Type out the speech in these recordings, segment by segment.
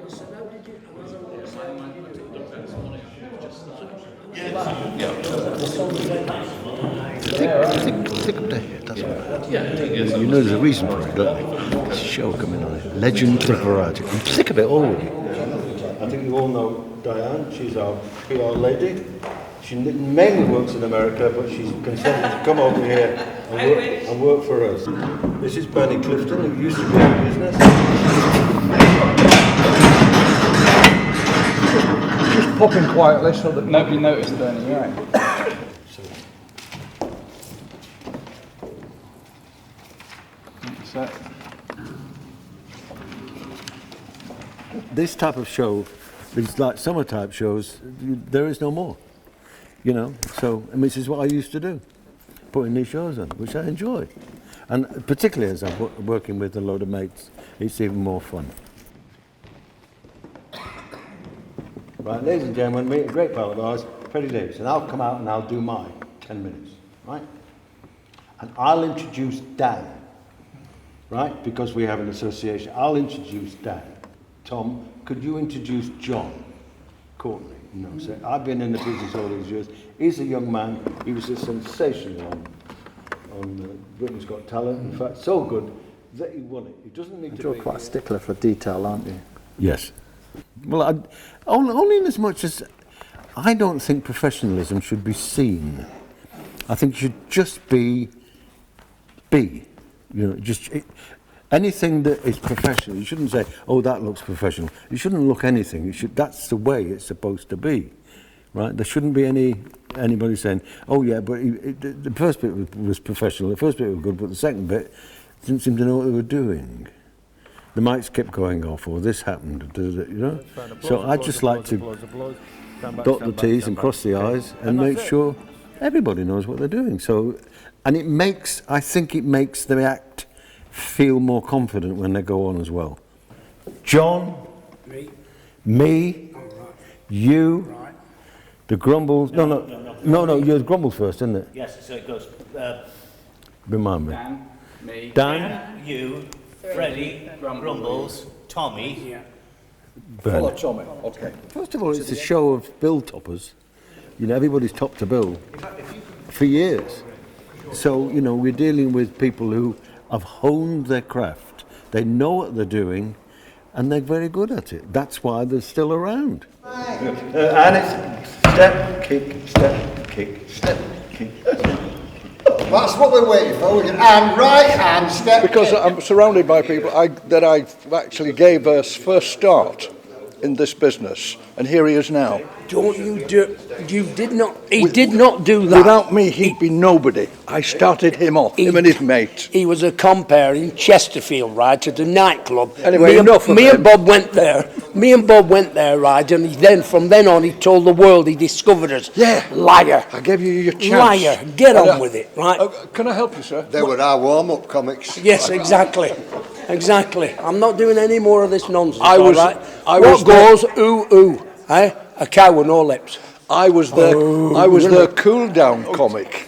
Think up to here, that's all. Yeah. You know there's a reason for it, don't you? There's a show coming on it. Legend of variety. I'm sick of it already. I think you all know Diane. She's our PR lady. She mainly works in America, but she's consented to come over here and work for us. This is Bernie Clifton, who used to be in business. Just pop in quietly so that nobody noticed Bernie, right? This type of show, these like summer type shows, there is no more. You know, so and this is what I used to do, putting these shows on, which I enjoy, and particularly as I'm working with a load of mates, it's even more fun. Right, ladies and gentlemen, meet a great pal of ours, Freddie Davies, and I'll come out and I'll do my 10 minutes, right? And I'll introduce Dan, right? Because we have an association. I'll introduce Dan. Tom, could you introduce Jon Courtenay? No, so I've been in the business all these years. He's a young man. He was a sensation on Britain's Got Talent. In fact, so good that he won it. He doesn't need to be... You're quite a stickler for detail, aren't you? Yes. Well, only in as much as I don't think professionalism should be seen. I think it should just be. You know, anything that is professional, you shouldn't say, "Oh, that looks professional." You shouldn't look anything. That's the way it's supposed to be, right? There shouldn't be anybody saying, "Oh, yeah, but the first bit was professional. The first bit was good, but the second bit didn't seem to know what they were doing." The mics kept going off, or this happened, you know. So I just like to dot the T's and cross the I's and make sure everybody knows what they're doing. So, and I think it makes the act feel more confident when they go on as well. Jon, me, you, the Grumbles. No, you're the Grumbles first, isn't it? Yes, so it goes. Remind me. Dan, me, Dan, you, Freddie, Grumbles, Tommy. yeah. Bernie. Tommy, okay. First of all, it's a show of bill toppers. You know, everybody's top to bill for years. So, you know, we're dealing with people who have honed their craft. They know what they're doing, and they're very good at it. That's why they're still around. And it's step, kick, step, kick, step, kick. That's what we're waiting for. And right hand step. Because I'm surrounded by people that I actually gave us first start in this business, and here he is now. Don't you do? You did not. He did not do that. Without me, he'd be nobody. I started him off. Him and his mate. He was a compere in Chesterfield, right, at a nightclub. Anyway, enough of me him. and Bob went there. Me and Bob went there, right, and from then on, he told the world he discovered us. Yeah. Liar. I gave you your chance. Liar. Get on with it, right? Can I help you, sir? They were our warm-up comics. Yes, exactly. Exactly. I'm not doing any more of this nonsense. What goes? Ooh, eh? A cow with no lips. I was their cool-down comic.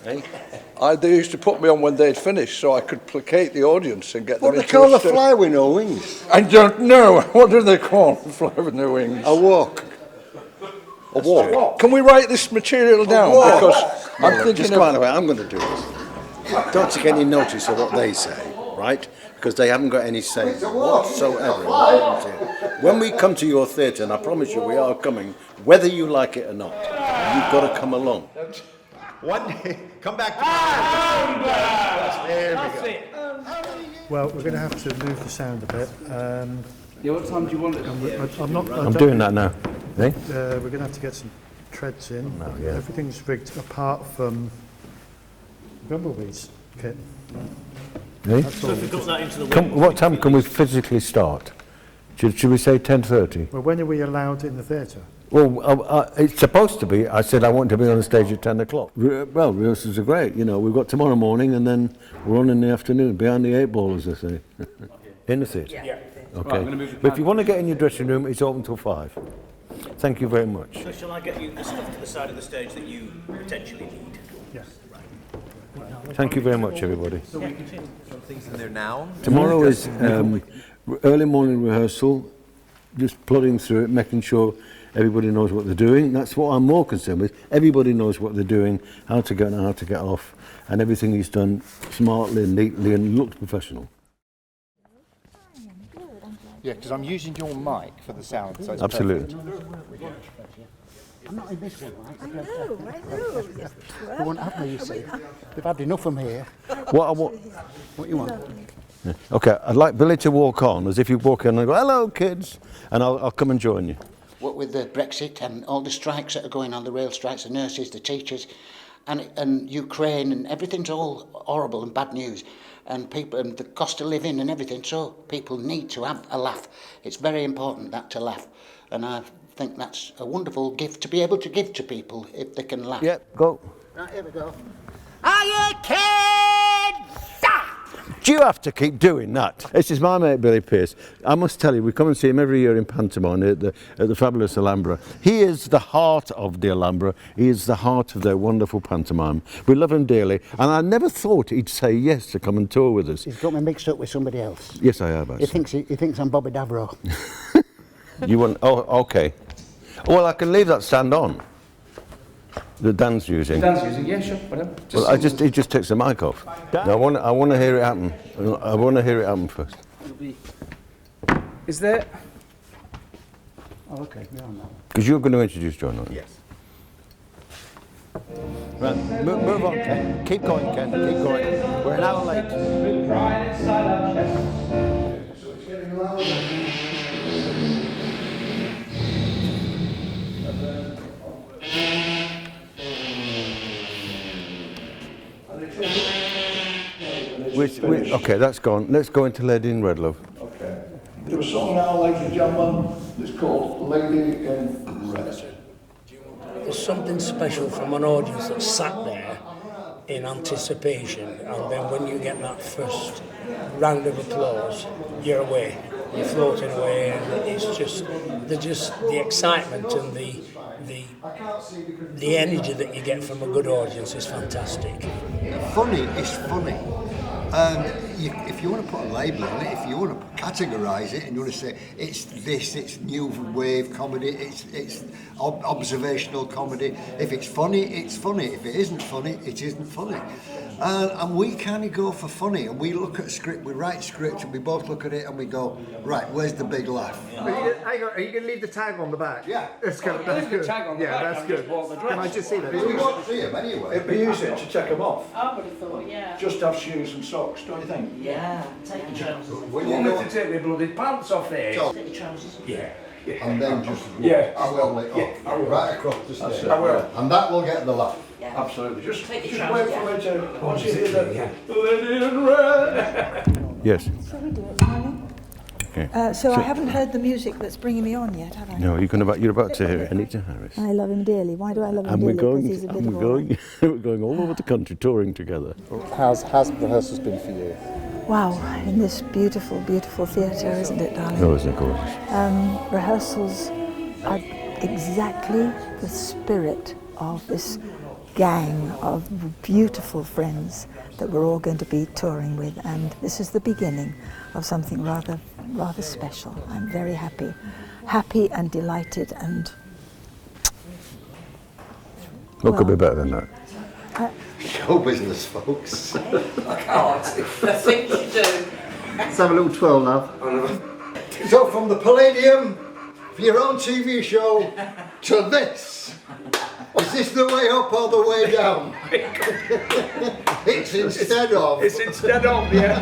They used to put me on when they'd finished, so I could placate the audience and get them into What they call a fly with no wings? I don't know. What do they call a fly with no wings? A walk. A walk. Can we write this material down? Because I'm thinking just come out of it. I'm going to do this. Don't take any notice of what they say, right? Because they haven't got any say whatsoever. When we come to your theatre, and I promise you we are coming, whether you like it or not, you've got to come along. One day, come back to That's it. Well, we're going to have to move the sound a bit. Yeah, what time do you want it? I'm doing that now. Eh? We're going to have to get some treads in. Oh, yeah. Everything's rigged apart from Grumbleweeds kit. Eh? So if we got that into the What time can we physically start? Should we say 10:30? Well, when are we allowed in the theatre? Well, it's supposed to be. I said I want to be on the stage at 10 o'clock. Well, rehearsals are great. You know, we've got tomorrow morning and then we're on in the afternoon, behind the 8 ball, as they say. In the theatre? Yeah. Okay. Right, but if you want to get in your dressing room, it's open till 5. Thank you very much. So shall I get you the stuff to the side of the stage that you potentially need? Yes. Thank you very much, everybody. So we can change some things in there now. Tomorrow is early morning rehearsal, just plodding through it, making sure everybody knows what they're doing. That's what I'm more concerned with. Everybody knows what they're doing, how to get on, how to get off, and everything is done smartly and neatly and looks professional. Yeah, because I'm using your mic for the sound, so it's Absolutely. I'm not in this one, right? I know. They won't have me, you see. They've had enough from here. What you want? Yeah. Okay, I'd like Billy to walk on as if you walk in and go, hello kids, and I'll come and join you. What with the Brexit and all the strikes that are going on, the rail strikes, the nurses, the teachers, and Ukraine, and everything's all horrible and bad news, and people and the cost of living and everything, so people need to have a laugh. It's very important that to laugh, and I think that's a wonderful gift to be able to give to people if they can laugh. Yep, go. Right, here we go. Are you kids? Do you have to keep doing that? This is my mate Billy Pearce. I must tell you, we come and see him every year in pantomime at the fabulous Alhambra. He is the heart of the Alhambra. He is the heart of their wonderful pantomime. We love him dearly, and I never thought he'd say yes to come and tour with us. He's got me mixed up with somebody else. Yes, I have. Actually. He thinks I'm Bobby Davro. You want? Oh, okay. Well, I can leave that stand on. The Dan's using. Yeah, sure, whatever. Well, he just takes the mic off. I want to hear it happen. I want to hear it happen first. Is there... Oh, okay. Yeah, I'm not. Because you're going to introduce John, aren't you? Yes. Right, move on, Ken. Keep going, Ken. Keep going. We're an hour late. So it's getting louder. Okay, that's gone. Let's go into Lady in Red, love. Okay. Do a song now, ladies and gentlemen. It's called Lady in Red. There's something special from an audience that sat there in anticipation, and then when you get that first round of applause, you're away. You're floating away, and it's just the excitement and the energy that you get from a good audience is fantastic. Funny is funny. And if you want to put a label on it, if you want to categorise it and you want to say it's this, it's new wave comedy, it's observational comedy, if it's funny, it's funny. If it isn't funny, it isn't funny. And we kind of go for funny, and we look at a script, we write script, and we both look at it and we go, right, where's the big laugh? Are you going to leave the tag on the back? Yeah. That's good. That's good. Yeah, that's good. Can I just see that? We won't see them anyway. It'd be easier to take them off. I would have thought, yeah. Just have shoes and socks, don't you think? Yeah, take your trousers. When you go, to take my bloody pants off there. Take your trousers. Yeah. and then just Yeah, I will. roll it Yeah, up I will. right across the stage. I will. And that will get the laugh. Yeah. Absolutely. Just Take your wait trousers, for yeah. me to once you hear that Lady in Red. Yes. Shall we do it, darling? Okay. So I haven't heard the music that's bringing me on yet, have I? No, you're about to hear Anita Harris. I love him dearly. Why do I love him And dearly? Because he's a bit of a... we're going all over the country touring together. How's rehearsals been for you? Wow, in this beautiful, beautiful theatre, isn't it, darling? Oh, isn't it gorgeous? Rehearsals are exactly the spirit of this gang of beautiful friends that we're all going to be touring with, and this is the beginning of something rather special. I'm very happy and delighted, and What could be better than that? Show business, folks. I can't. I think you do. Let's have a little twirl, love. So from the Palladium, for your own TV show, to this. Is this the way up or the way down? It's instead of. It's instead of, yeah.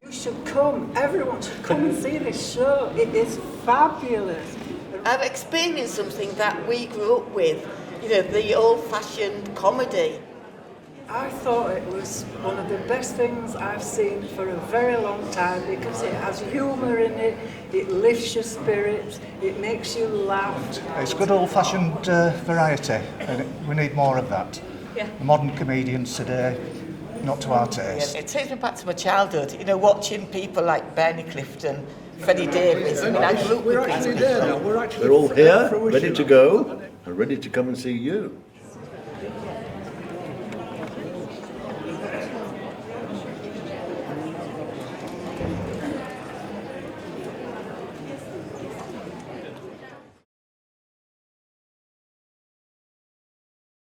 You should come. Everyone should come and see this show. It is fabulous. I've experienced something that we grew up with, you know, the old-fashioned comedy. I thought it was one of the best things I've seen for a very long time because it has humour in it, it lifts your spirits, it makes you laugh. It's good old-fashioned variety, and we need more of that. Yeah. Modern comedians today, not to our taste. It takes me back to my childhood, you know, watching people like Bernie Clifton, Freddie Davies. I mean, I grew up with actually these there people. now. They're all here, ready to go, and ready to come and see you.